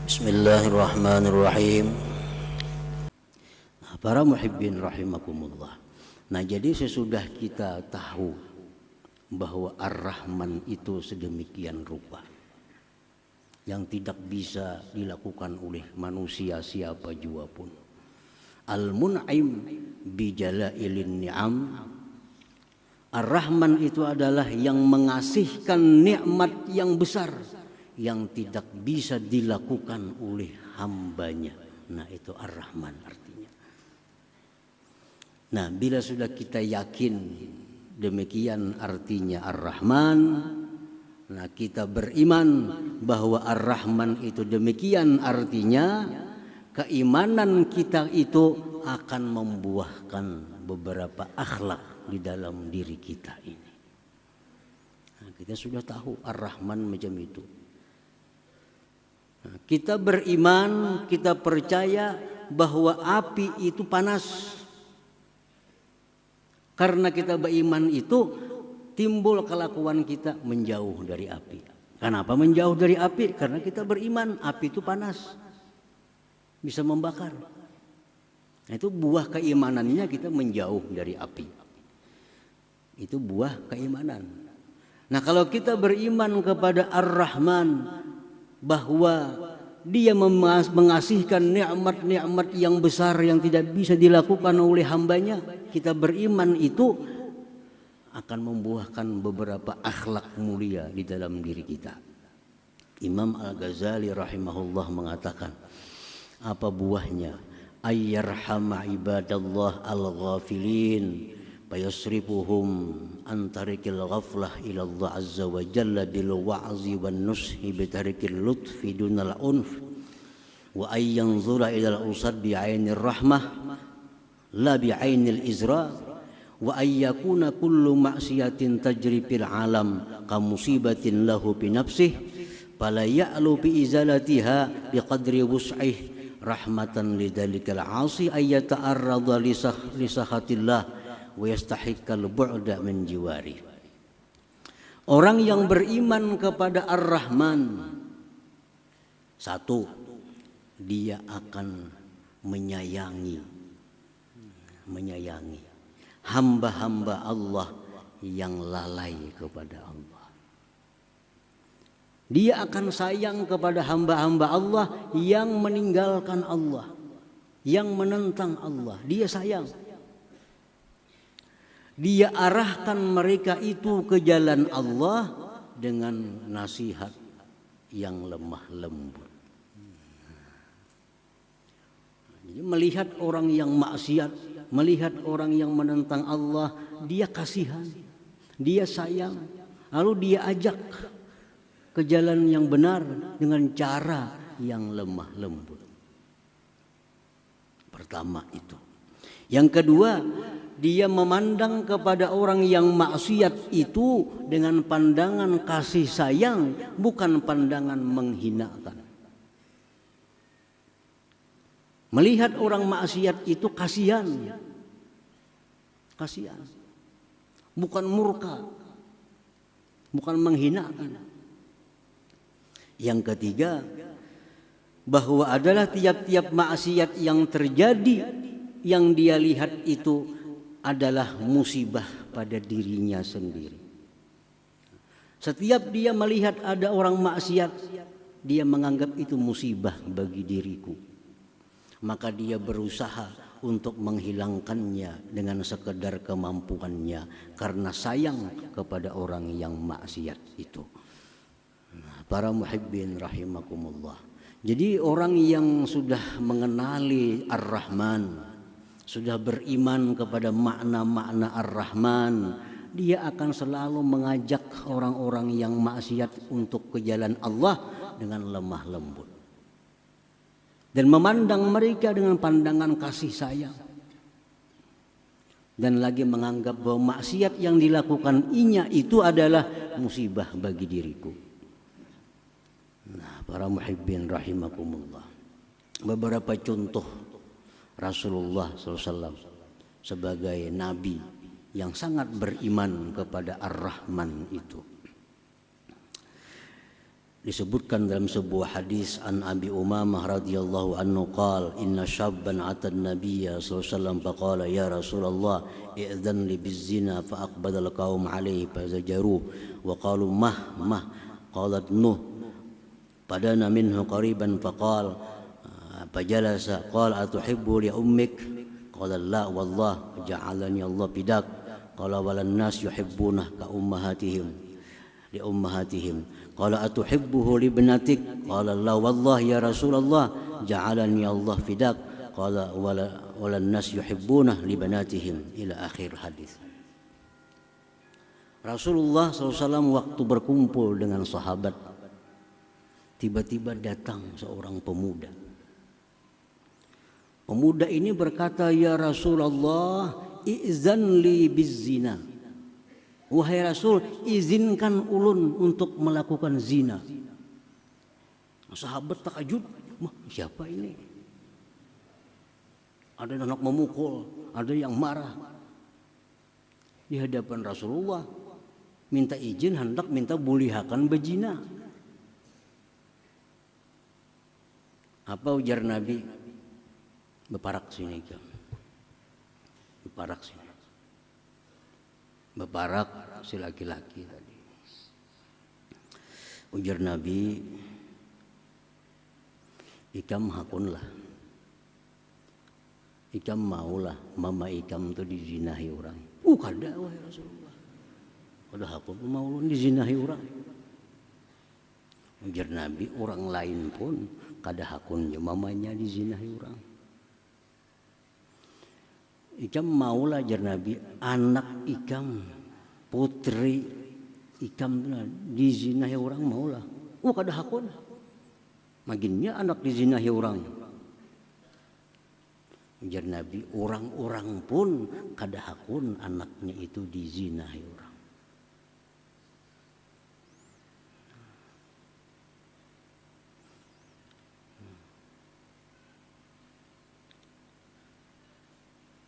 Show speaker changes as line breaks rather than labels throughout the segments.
Bismillahirrahmanirrahim. Para muhibbin rahimakumullah. Nah, jadi sesudah kita tahu bahwa Ar-Rahman itu sedemikian rupa yang tidak bisa dilakukan oleh manusia siapa jua pun. Al-Mun'im bijalailin ni'am. Ar-Rahman itu adalah yang mengasihkan nikmat yang besar yang tidak bisa dilakukan oleh hambanya. Nah, itu Ar-Rahman artinya. Nah, bila sudah kita yakin demikian artinya Ar-Rahman, nah kita beriman bahwa Ar-Rahman itu demikian artinya, keimanan kita itu akan membuahkan beberapa akhlak di dalam diri kita ini. Nah, kita sudah tahu Ar-Rahman macam itu. Nah, kita beriman, kita percaya bahwa api itu panas. Karena kita beriman itu timbul kelakuan kita menjauh dari api. Kenapa menjauh dari api? Karena kita beriman api itu panas, bisa membakar. Nah, itu buah keimanannya kita menjauh dari api. Itu buah keimanan. Nah, kalau kita beriman kepada Ar-Rahman, bahwa dia mengasihkan nikmat-nikmat yang besar yang tidak bisa dilakukan oleh hambanya, kita beriman itu akan membuahkan beberapa akhlak mulia di dalam diri kita. Imam Al-Ghazali rahimahullah mengatakan, apa buahnya? Ayyarhama ibadallah al-ghafilin fayasrifuhum an tariqil ghaflah ila Allah azza wa jalla bil wa'zi wan nushi bi tariqil lutfi dunal unf wa ay yanzura ila al-usad bi 'ainir rahmah la bi 'ainil izra wa ay yakuna kullu ma'siyatin tajri fil alam ka musibatin lahu bi nafsihi fala ya'lu bi izalatiha bi qadri wus'ihi rahmatan lidzalikal 'asi ay yata'arrada li sakhatillah wa yastahiqqal bu'da min jiwari. Orang yang beriman kepada Ar-Rahman, satu, dia akan menyayangi hamba-hamba Allah yang lalai kepada Allah. Dia akan sayang kepada hamba-hamba Allah yang meninggalkan Allah, yang menentang Allah. Dia sayang. Dia arahkan mereka itu ke jalan Allah dengan nasihat yang lemah lembut. Jadi melihat orang yang maksiat, melihat orang yang menentang Allah, dia kasihan, dia sayang, lalu dia ajak ke jalan yang benar dengan cara yang lemah lembut. Pertama itu. Yang kedua, dia memandang kepada orang yang maksiat itu dengan pandangan kasih sayang, bukan pandangan menghinakan. Melihat orang maksiat itu kasihan, bukan murka, bukan menghinakan. Yang ketiga, bahwa adalah tiap-tiap maksiat yang terjadi, yang dia lihat itu adalah musibah pada dirinya sendiri. Setiap dia melihat ada orang maksiat, dia menganggap itu musibah bagi diriku. Maka dia berusaha untuk menghilangkannya dengan sekedar kemampuannya karena sayang kepada orang yang maksiat itu. Nah, para muhibbin rahimakumullah. Jadi orang yang sudah mengenali Ar-Rahman, sudah beriman kepada makna-makna Ar-Rahman, dia akan selalu mengajak orang-orang yang maksiat untuk ke jalan Allah dengan lemah lembut dan memandang mereka dengan pandangan kasih sayang, dan lagi menganggap bahwa maksiat yang dilakukan inya itu adalah musibah bagi diriku. Nah, para muhibbin rahimakumullah, beberapa contoh Rasulullah SAW sebagai nabi yang sangat beriman kepada Ar-Rahman itu. Disebutkan dalam sebuah hadis an Abi Umamah radhiyallahu anhu qala inna syabban ata an-nabiyya sallallahu alaihi wasallam faqala ya Rasulullah i'dhan li bizina fa aqbala al-qaum alayhi fazajaru wa qalu mah qalat nuh padana minhu qariban faqala fajalasa qala atuhibbu li ummik qala la wallah ja'alani Allah bidak qala walan nas yuhibbuna ka ummahatihim li ummahatihim qala atuhibbuhu li ibnatik qala la wallah ya Rasulullah ja'alani Allah fidak qala walan nas yuhibbuna li banatihim ila akhir hadis. Rasulullah SAW waktu berkumpul dengan sahabat, tiba-tiba datang seorang pemuda. Pemuda ini berkata, ya Rasulullah izan li bizzina. Wahai Rasul, izinkan ulun untuk melakukan zina. Sahabat takjub, siapa ini? Ada anak memukul, ada yang marah. Di hadapan Rasulullah, minta izin, hendak minta bulihakan bezina. Apa ujar Nabi? Beparak sini kan. Beparak sini. Beparak si laki-laki tadi. Ujar Nabi, ikam hakunlah. Ikam maulah mama ikam tu dizinahi orang. Kada wahai Rasulullah. Kada hakun mau dizinahi orang. Ujar Nabi, orang lain pun kada hakun mamanya dizinahi orang. Ikam maulah jar Nabi anak ikam putri ikam dizinahi orang maulah. Kada hakun. Maginnya anak dizinahi orang. Ujar Nabi, orang-orang pun kada hakun anaknya itu dizinahi orang.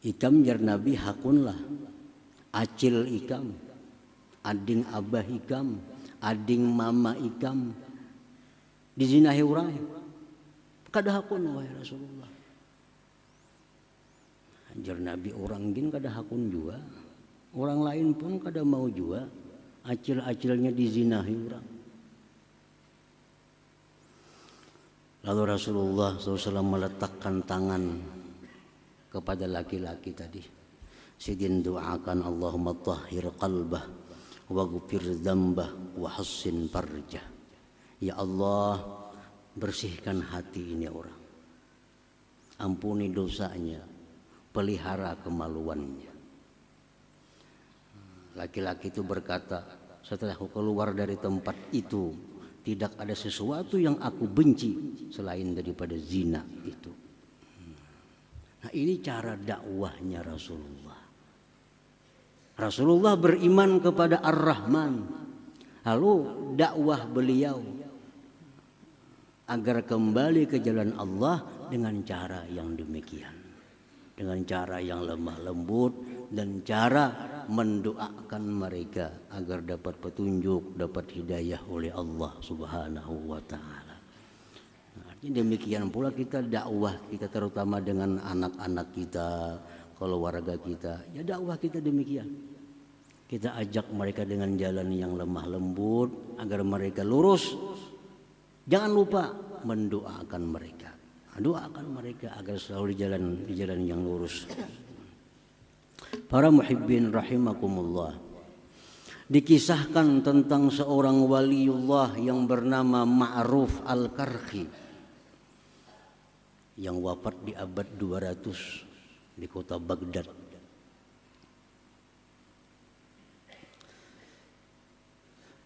Ikam jar Nabi hakunlah acil ikam, ading abah ikam, ading mama ikam dizinahi orang. Kada hakun wahai Rasulullah. Jar Nabi, orang gin kada hakun juga, orang lain pun kada mau juga acil-acilnya dizinahi orang. Lalu Rasulullah SAW meletakkan tangan kepada laki-laki tadi. Sidin doakan Allahumma tahhir qalbah wa ghfir dzambah wa hassin farjah. Ya Allah, bersihkan hati ini orang. Ampuni dosanya, pelihara kemaluannya. Laki-laki itu berkata, setelah aku keluar dari tempat itu, tidak ada sesuatu yang aku benci selain daripada zina itu. Nah, ini cara dakwahnya Rasulullah. Rasulullah beriman kepada Ar-Rahman. Lalu dakwah beliau agar kembali ke jalan Allah dengan cara yang demikian. Dengan cara yang lemah lembut dan cara mendoakan mereka agar dapat petunjuk, dapat hidayah oleh Allah Subhanahu wa taala. Demikian pula kita dakwah kita terutama dengan anak-anak kita, keluarga kita, ya dakwah kita demikian. Kita ajak mereka dengan jalan yang lemah lembut agar mereka lurus. Jangan lupa mendoakan mereka. Doakan mereka agar selalu di jalan yang lurus. Para muhibbin rahimakumullah. Dikisahkan tentang seorang waliullah yang bernama Ma'ruf Al-Karhi yang wafat di abad 200 di kota Baghdad.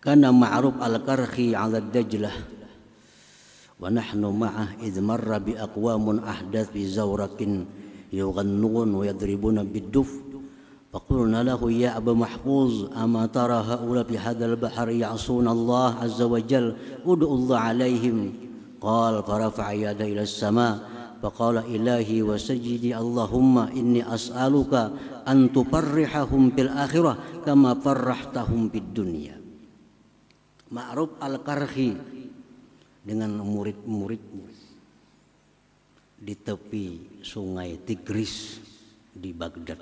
Kana Ma'ruf Al-Karhi 'ala Dajlah wa nahnu ma'ah idh marra bi aqwamun ahdath bi zawrakin yughannun wa yadribuna bid-duf faqulna lahu ya Aba Mahfuz ama tara haula fi hadzal bahr ya'suna Allah azza wa jalla ud'u Allah 'alaihim qala farafa'a yada ila as-sama' faqala ilahi wa sajidi Allahumma inni as'aluka an tuparrihahum fil akhirah kama farrahtahum fid dunya. Ma'ruf Al-Karhi dengan murid-muridnya di tepi sungai Tigris di Baghdad.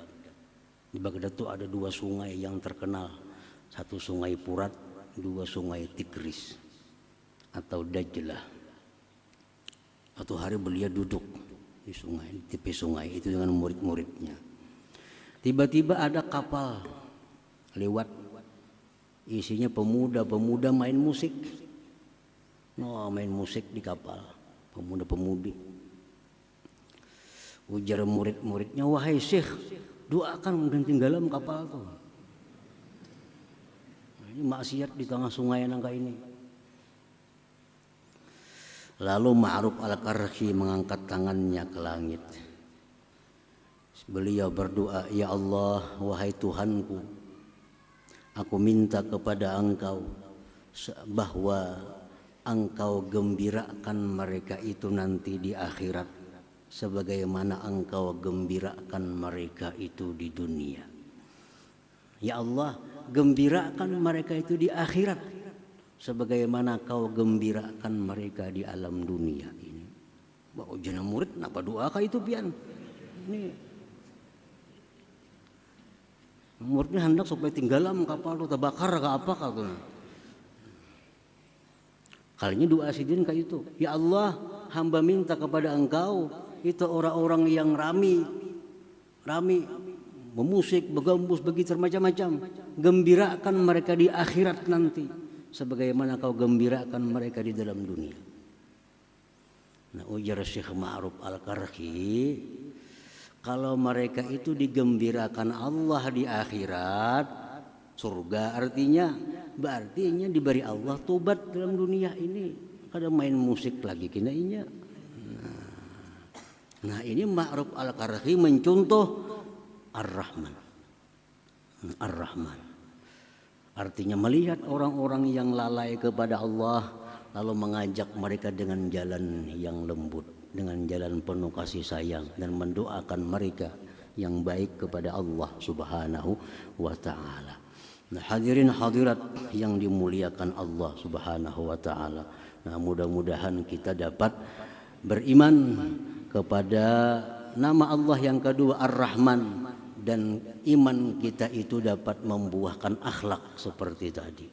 Di Baghdad itu ada 2 sungai yang terkenal, satu sungai Furat, 2 sungai Tigris atau Dajlah. Suatu hari beliau duduk di sungai, di tepi sungai itu dengan murid-muridnya. Tiba-tiba ada kapal lewat, isinya pemuda-pemuda main musik. Main musik di kapal, pemuda-pemudi. Ujar murid-muridnya, wahai Syekh, doakan dan tenggelam kapal tuh. Ini maksiat di tengah sungai nangka ini. Lalu Ma'ruf al-Qarhi mengangkat tangannya ke langit. Beliau berdoa, ya Allah, wahai Tuhanku, aku minta kepada Engkau bahwa Engkau gembirakan mereka itu nanti di akhirat, sebagaimana Engkau gembirakan mereka itu di dunia. Ya Allah, gembirakan mereka itu di akhirat, sebagaimana Kau gembirakan mereka di alam dunia ini. Bahwa jenah murid, kenapa doa itu pian? Ini muridnya hendak supaya tinggalam kapal itu terbakar ke apa katanya. Kalinya doa sidin kayak itu. Ya Allah, hamba minta kepada Engkau itu orang-orang yang rami memusik, begambus, begitu macam-macam. Gembirakan mereka di akhirat nanti, sebagaimana Kau gembirakan mereka di dalam dunia. Nah, ujar Syekh Ma'ruf al-Qarhi, kalau mereka itu digembirakan Allah di akhirat, surga artinya diberi Allah tobat dalam dunia ini. Kada main musik lagi kena inya. Nah ini Ma'ruf al-Qarhi mencontoh Ar-Rahman. Ar-Rahman artinya melihat orang-orang yang lalai kepada Allah, lalu mengajak mereka dengan jalan yang lembut, dengan jalan penuh kasih sayang, dan mendoakan mereka yang baik kepada Allah Subhanahu wa ta'ala. Nah, hadirin hadirat yang dimuliakan Allah Subhanahu wa ta'ala. Nah, mudah-mudahan kita dapat beriman kepada nama Allah yang kedua Ar-Rahman, dan iman kita itu dapat membuahkan akhlak seperti tadi.